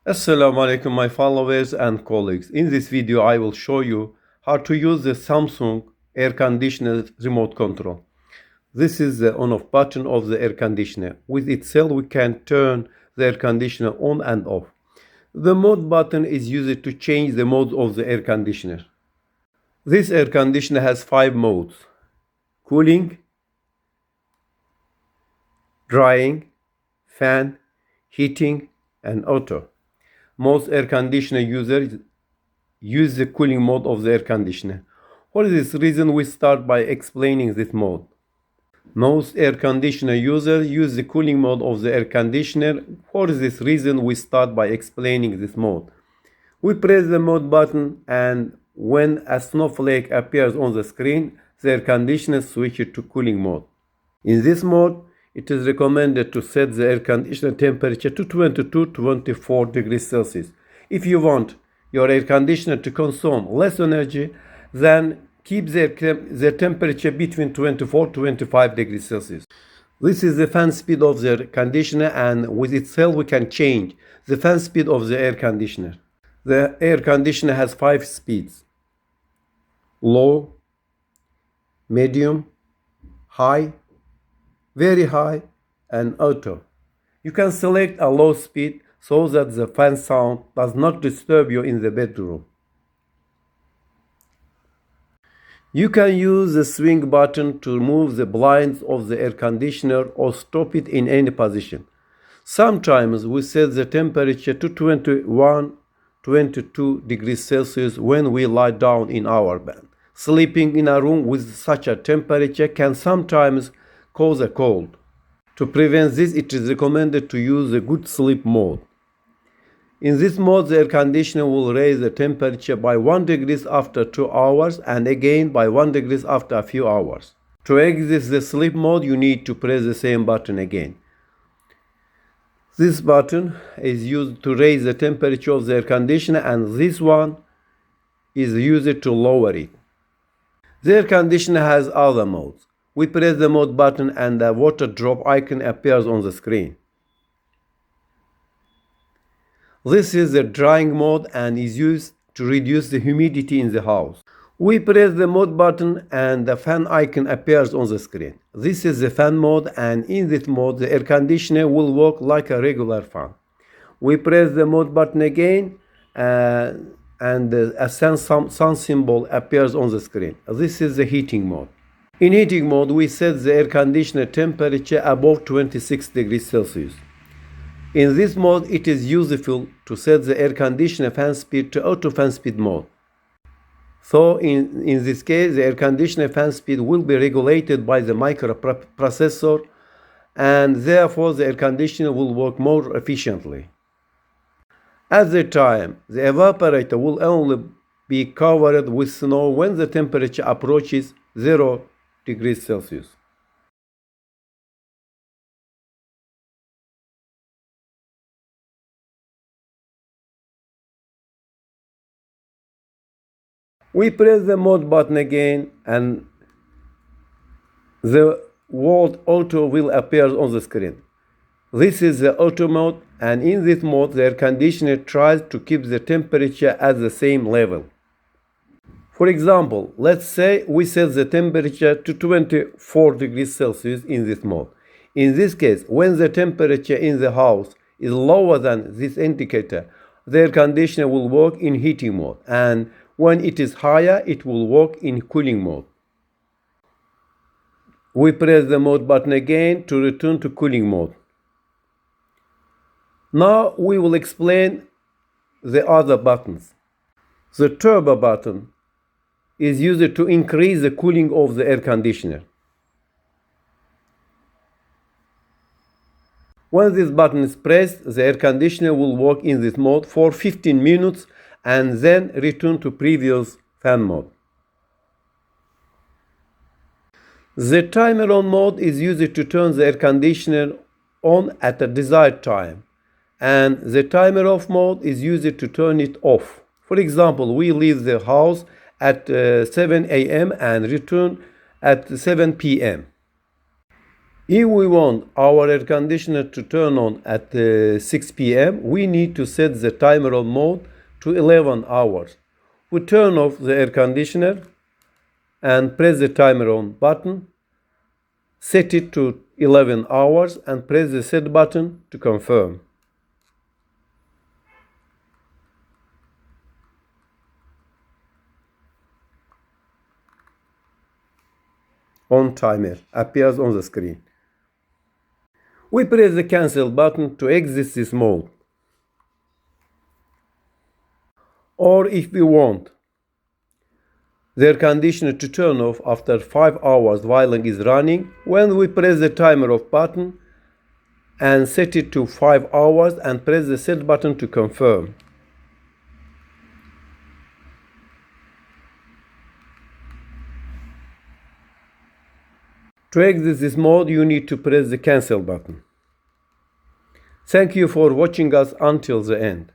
Assalamu alaikum my followers and colleagues. In this video I will show you how to use the Samsung air conditioner remote control. This is the on off button of the air conditioner. With itself we can turn the air conditioner on and off. The mode button is used to change the mode of the air conditioner. This air conditioner has 5 modes: cooling, drying, fan, heating and auto. Most air conditioner users use the cooling mode of the air conditioner. For this reason, we start by explaining this mode. Most air conditioner users use the cooling mode of the air conditioner. For this reason, we start by explaining this mode. We press the mode button, and when a snowflake appears on the screen, the air conditioner switches to cooling mode. In this mode, it is recommended to set the air conditioner temperature to 22-24 degrees Celsius. If you want your air conditioner to consume less energy, then keep the temperature between 24-25 degrees Celsius. This is the fan speed of the air conditioner, and with itself we can change the fan speed of the air conditioner. The air conditioner has 5 speeds: low, medium, high, very high and auto. You can select a low speed so that the fan sound does not disturb you in the bedroom. You can use the swing button to remove the blinds of the air conditioner or stop it in any position. Sometimes we set the temperature to 21-22 degrees Celsius when we lie down in our bed. Sleeping in a room with such a temperature can sometimes cause a cold. To prevent this, it is recommended to use the good sleep mode. In this mode, the air conditioner will raise the temperature by 1 degree after 2 hours and again by 1 degree after a few hours. To exit the sleep mode, you need to press the same button again. This button is used to raise the temperature of the air conditioner, and this one is used to lower it. The air conditioner has other modes. We press the mode button and the water drop icon appears on the screen. This is the drying mode and is used to reduce the humidity in the house. We press the mode button and the fan icon appears on the screen. This is the fan mode, and in this mode the air conditioner will work like a regular fan. We press the mode button again and a sun symbol appears on the screen. This is the heating mode. In heating mode, we set the air conditioner temperature above 26 degrees Celsius. In this mode, it is useful to set the air conditioner fan speed to auto fan speed mode. So in this case, the air conditioner fan speed will be regulated by the microprocessor, and therefore the air conditioner will work more efficiently. At the time, the evaporator will only be covered with snow when the temperature approaches 0 degrees Celsius. We press the mode button again and the word auto will appear on the screen. This is the auto mode, and in this mode the air conditioner tries to keep the temperature at the same level. For example, let's say we set the temperature to 24 degrees Celsius in this mode. In this case, when the temperature in the house is lower than this indicator, the air conditioner will work in heating mode, and when it is higher, it will work in cooling mode. We press the mode button again to return to cooling mode. Now we will explain the other buttons. The turbo button is used to increase the cooling of the air conditioner. When this button is pressed, the air conditioner will work in this mode for 15 minutes and then return to previous fan mode. The timer on mode is used to turn the air conditioner on at a desired time, and the timer off mode is used to turn it off. For example, we leave the house at 7 a.m. and return at 7 p.m. If we want our air conditioner to turn on at 6 p.m., we need to set the timer on mode to 11 hours. We turn off the air conditioner and press the timer on button, set it to 11 hours and press the set button to confirm. On timer appears on the screen. We press the cancel button to exit this mode. Or if we want the air conditioner to turn off after 5 hours while it is running, when we press the timer off button and set it to 5 hours and press the set button to confirm. To exit this mode, you need to press the cancel button. Thank you for watching us until the end.